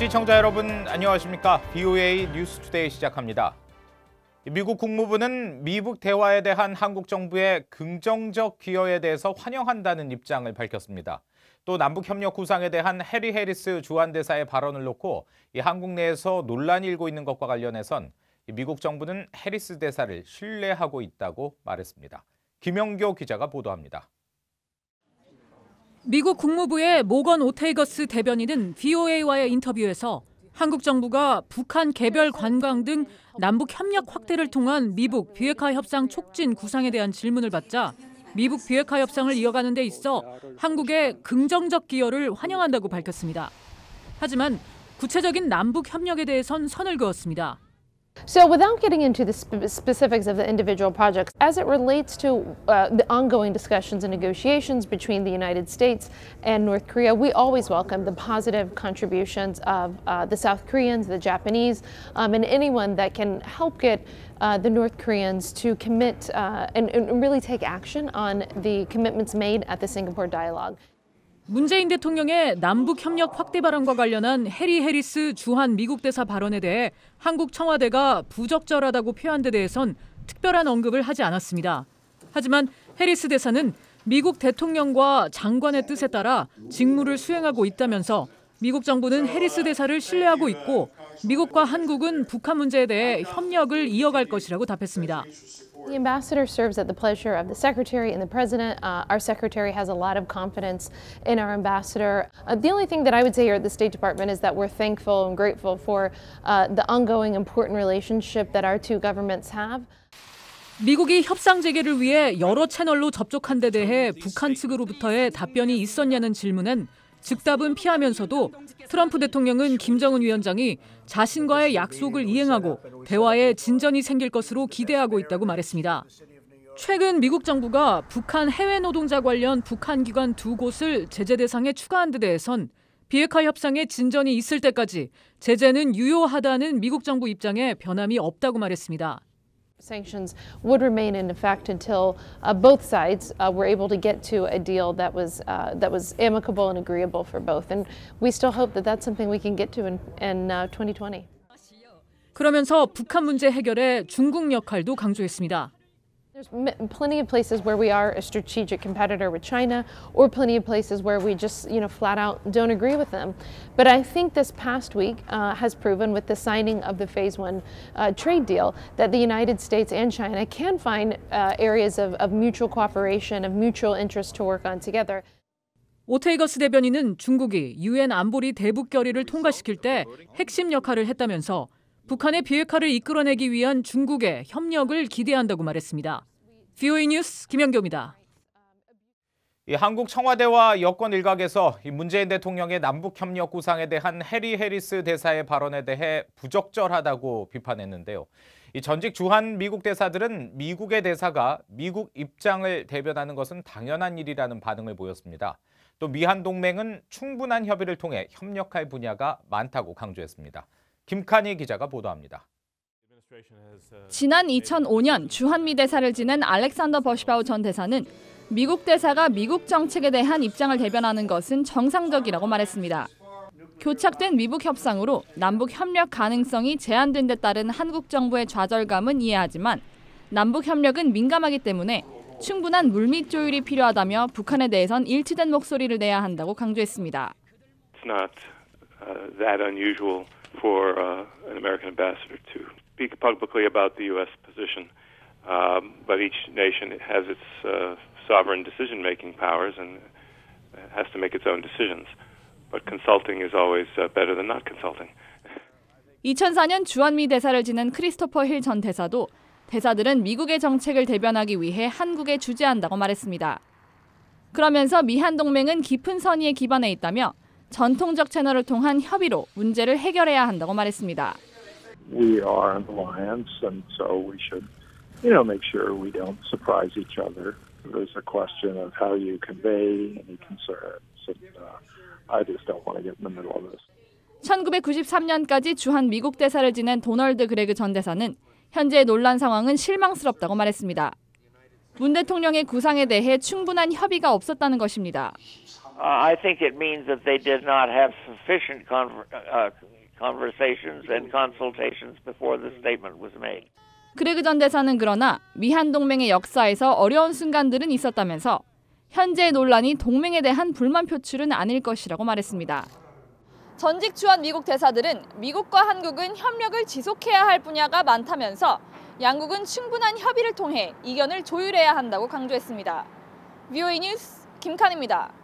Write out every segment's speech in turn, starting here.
시청자 여러분 안녕하십니까? BOA 뉴스투데이 시작합니다. 미국 국무부는 미북 대화에 대한 한국 정부의 긍정적 기여에 대해서 환영한다는 입장을 밝혔습니다. 또 남북 협력 구상에 대한 해리 해리스 주한 대사의 발언을 놓고 한국 내에서 논란이 일고 있는 것과 관련해선 미국 정부는 해리스 대사를 신뢰하고 있다고 말했습니다. 김영교 기자가 보도합니다. 미국 국무부의 모건 오테이거스 대변인은 VOA와의 인터뷰에서 한국 정부가 북한 개별 관광 등 남북 협력 확대를 통한 미북 비핵화 협상 촉진 구상에 대한 질문을 받자 미북 비핵화 협상을 이어가는 데 있어 한국의 긍정적 기여를 환영한다고 밝혔습니다. 하지만 구체적인 남북 협력에 대해선 선을 그었습니다. So without getting into the specifics of the individual projects, as it relates to the ongoing discussions and negotiations between the United States and North Korea, we always welcome the positive contributions of the South Koreans, the Japanese, and anyone that can help get the North Koreans to commit and really take action on the commitments made at the Singapore dialogue. 문재인 대통령의 남북 협력 확대 발언과 관련한 해리 해리스 주한 미국 대사 발언에 대해 한국 청와대가 부적절하다고 표한 데 대해선 특별한 언급을 하지 않았습니다. 하지만 해리스 대사는 미국 대통령과 장관의 뜻에 따라 직무를 수행하고 있다면서 미국 정부는 해리스 대사를 신뢰하고 있고 미국과 한국은 북한 문제에 대해 협력을 이어갈 것이라고 답했습니다. The ambassador serves at the pleasure of the secretary and the president. Our secretary has a lot of confidence in our ambassador. The only thing that I would say here at the State Department is that we're thankful and grateful for the ongoing important relationship that our two governments have. 미국이 협상 재개를 위해 여러 채널로 접촉한 데 대해 북한 측으로부터의 답변이 있었냐는 질문엔 즉답은 피하면서도 트럼프 대통령은 김정은 위원장이 자신과의 약속을 이행하고 대화에 진전이 생길 것으로 기대하고 있다고 말했습니다. 최근 미국 정부가 북한 해외 노동자 관련 북한 기관 2곳을 제재 대상에 추가한 데 대해선 비핵화 협상에 진전이 있을 때까지 제재는 유효하다는 미국 정부 입장에 변함이 없다고 말했습니다. Sanctions would remain in effect until both sides were able to get to a deal that was amicable and agreeable for both. And we still hope that that's something we can get to in 2020. 그러면서 북한 문제 해결에 중국 역할도 강조했습니다. There's plenty of places where we are a strategic competitor with China, or plenty of places where we just, flat out don't agree with them. But I think this past week has proven with the signing of the Phase 1 trade deal that the United States and China can find areas of mutual cooperation, of mutual interest to work on together. 오테이거스 대변인은 중국이 유엔 안보리 대북 결의를 통과시킬 때 핵심 역할을 했다면서 북한의 비핵화를 이끌어내기 위한 중국의 협력을 기대한다고 말했습니다. BOA 뉴스 김영교입니다. 한국 청와대와 여권 일각에서 문재인 대통령의 남북 협력 구상에 대한 해리 해리스 대사의 발언에 대해 부적절하다고 비판했는데요. 전직 주한 미국 대사들은 미국의 대사가 미국 입장을 대변하는 것은 당연한 일이라는 반응을 보였습니다. 또 미한 동맹은 충분한 협의를 통해 협력할 분야가 많다고 강조했습니다. 김칸희 기자가 보도합니다. 지난 2005년 주한미 대사를 지낸 알렉산더 버시바우 전 대사는 미국 대사가 미국 정책에 대한 입장을 대변하는 것은 정상적이라고 말했습니다. 교착된 미북 협상으로 남북 협력 가능성이 제한된 데 따른 한국 정부의 좌절감은 이해하지만 남북 협력은 민감하기 때문에 충분한 물밑 조율이 필요하다며 북한에 대해선 일치된 목소리를 내야 한다고 강조했습니다. It's not that unusual for an American ambassador to speak publicly about the U.S. position, but each nation has its sovereign decision-making powers and has to make its own decisions. But consulting is always better than not consulting. 2004년 주한미 대사를 지낸 크리스토퍼 힐 전 대사도 대사들은 미국의 정책을 대변하기 위해 한국에 주재한다고 말했습니다. 그러면서 미한 동맹은 깊은 선의에 기반해 있다며 전통적 채널을 통한 협의로 문제를 해결해야 한다고 말했습니다. We are an alliance, and so we should, make sure we don't surprise each other. There's a question of how you convey any concerns, and I just don't want to get in the middle of this. 1993년까지 주한 미국 대사를 지낸 도널드 그레그 전 대사는 현재의 논란 상황은 실망스럽다고 말했습니다. 문 대통령의 구상에 대해 충분한 협의가 없었다는 것입니다. I think it means that they did not have sufficient conversations and consultations before the statement was made. 크레그 전 대사는 그러나 미한 동맹의 역사에서 어려운 순간들은 있었다면서 현재의 논란이 동맹에 대한 불만 표출은 아닐 것이라고 말했습니다. 전직 주한 미국 대사들은 미국과 한국은 협력을 지속해야 할 분야가 많다면서 양국은 충분한 협의를 통해 이견을 조율해야 한다고 강조했습니다. VOA 뉴스 김칸입니다.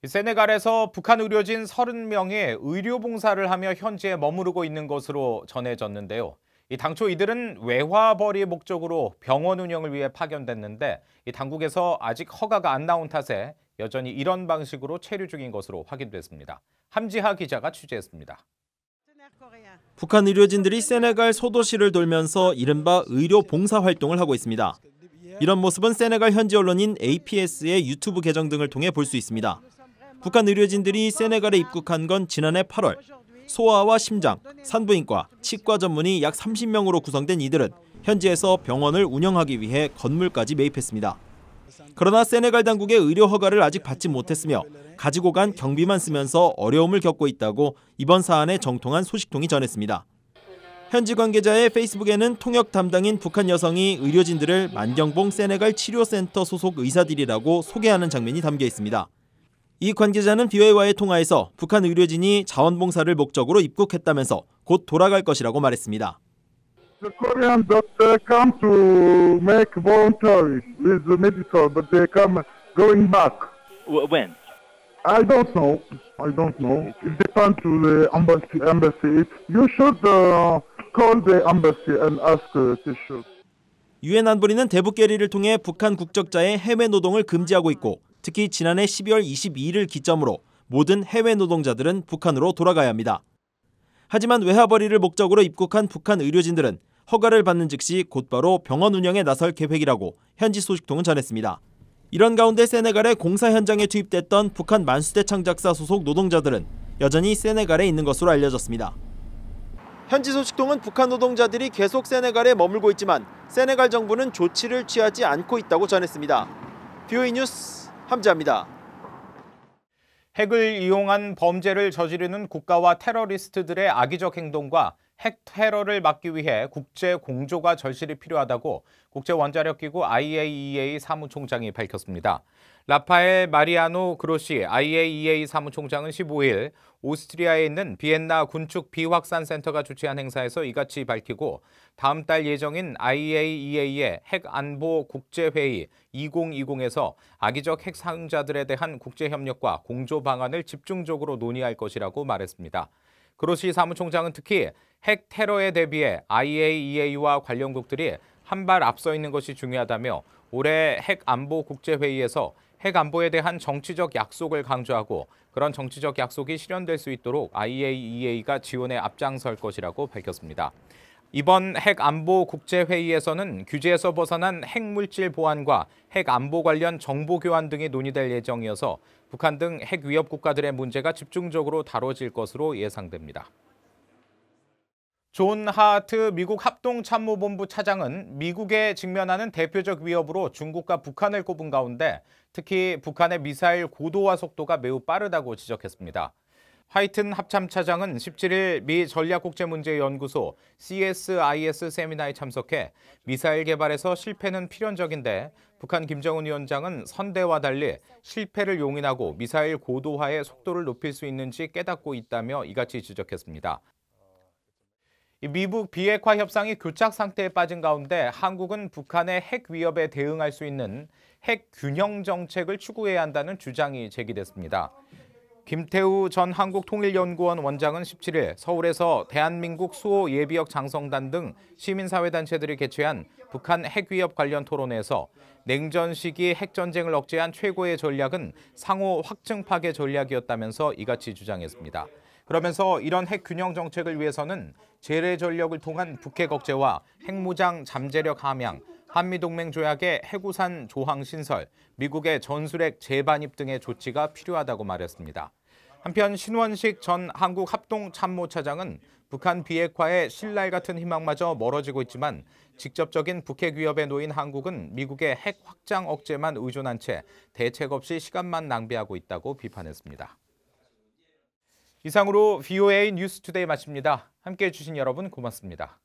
세네갈에서 북한 의료진 30명이 의료 봉사를 하며 현지에 머무르고 있는 것으로 전해졌는데요. 당초 이들은 외화벌이 목적으로 병원 운영을 위해 파견됐는데 당국에서 아직 허가가 안 나온 탓에 여전히 이런 방식으로 체류 중인 것으로 확인됐습니다. 함지하 기자가 취재했습니다. 북한 의료진들이 세네갈 소도시를 돌면서 이른바 의료 봉사 활동을 하고 있습니다. 이런 모습은 세네갈 현지 언론인 APS의 유튜브 계정 등을 통해 볼 수 있습니다. 북한 의료진들이 세네갈에 입국한 건 지난해 8월. 소아와 심장, 산부인과, 치과 전문의 약 30명으로 구성된 이들은 현지에서 병원을 운영하기 위해 건물까지 매입했습니다. 그러나 세네갈 당국의 의료 허가를 아직 받지 못했으며 가지고 간 경비만 쓰면서 어려움을 겪고 있다고 이번 사안에 정통한 소식통이 전했습니다. 현지 관계자의 페이스북에는 통역 담당인 북한 여성이 의료진들을 만경봉 세네갈 치료센터 소속 의사들이라고 소개하는 장면이 담겨 있습니다. 이 관계자는 VOA와의 통화에서 북한 의료진이 자원봉사를 목적으로 입국했다면서 곧 돌아갈 것이라고 말했습니다. The Koreans don't come to make voluntary with the medical, but they come going back. When? I don't know. It depends to the embassy. You should call the embassy and ask the issue. 유엔 안보리는 대북 결의를 통해 북한 국적자의 해외 노동을 금지하고 있고 특히 지난해 12월 22일을 기점으로 모든 해외 노동자들은 북한으로 돌아가야 합니다. 하지만 외화벌이를 목적으로 입국한 북한 의료진들은 허가를 받는 즉시 곧바로 병원 운영에 나설 계획이라고 현지 소식통은 전했습니다. 이런 가운데 세네갈의 공사 현장에 투입됐던 북한 만수대 창작사 소속 노동자들은 여전히 세네갈에 있는 것으로 알려졌습니다. 현지 소식통은 북한 노동자들이 계속 세네갈에 머물고 있지만 세네갈 정부는 조치를 취하지 않고 있다고 전했습니다. VOA 뉴스 함지하입니다. 핵을 이용한 범죄를 저지르는 국가와 테러리스트들의 악의적 행동과 핵 테러를 막기 위해 국제 공조가 절실히 필요하다고 국제원자력기구 IAEA 사무총장이 밝혔습니다. 라파엘 마리아노 그로시 IAEA 사무총장은 15일 오스트리아에 있는 비엔나 군축 비확산 센터가 주최한 행사에서 이같이 밝히고 다음 달 예정인 IAEA의 핵안보 국제회의 2020에서 악의적 핵 사용자들에 대한 국제협력과 공조 방안을 집중적으로 논의할 것이라고 말했습니다. 그로시 사무총장은 특히 핵 테러에 대비해 IAEA와 관련국들이 한 발 앞서 있는 것이 중요하다며 올해 핵안보 국제회의에서 핵안보에 대한 정치적 약속을 강조하고 그런 정치적 약속이 실현될 수 있도록 IAEA가 지원에 앞장설 것이라고 밝혔습니다. 이번 핵안보 국제회의에서는 규제에서 벗어난 핵물질 보안과 핵안보 관련 정보 교환 등이 논의될 예정이어서 북한 등 핵위협 국가들의 문제가 집중적으로 다뤄질 것으로 예상됩니다. 존 하트 미국 합동참모본부 차장은 미국에 직면하는 대표적 위협으로 중국과 북한을 꼽은 가운데 특히 북한의 미사일 고도화 속도가 매우 빠르다고 지적했습니다. 하이튼 합참차장은 17일 미 전략국제문제연구소 CSIS 세미나에 참석해 미사일 개발에서 실패는 필연적인데 북한 김정은 위원장은 선대와 달리 실패를 용인하고 미사일 고도화의 속도를 높일 수 있는지 깨닫고 있다며 이같이 지적했습니다. 미북 비핵화 협상이 교착 상태에 빠진 가운데 한국은 북한의 핵 위협에 대응할 수 있는 핵 균형 정책을 추구해야 한다는 주장이 제기됐습니다. 김태우 전 한국통일연구원 원장은 17일 서울에서 대한민국 수호 예비역 장성단 등 시민사회단체들이 개최한 북한 핵위협 관련 토론회에서 냉전 시기 핵전쟁을 억제한 최고의 전략은 상호 확증 파괴 전략이었다면서 이같이 주장했습니다. 그러면서 이런 핵 균형 정책을 위해서는 재래 전력을 통한 북핵 억제와 핵무장 잠재력 함양, 한미동맹 조약의 해구산 조항 신설, 미국의 전술핵 재반입 등의 조치가 필요하다고 말했습니다. 한편 신원식 전 한국합동참모차장은 북한 비핵화의 신랄 같은 희망마저 멀어지고 있지만 직접적인 북핵 위협에 놓인 한국은 미국의 핵 확장 억제만 의존한 채 대책 없이 시간만 낭비하고 있다고 비판했습니다. 이상으로 VOA 뉴스투데이 마칩니다. 함께해 주신 여러분 고맙습니다.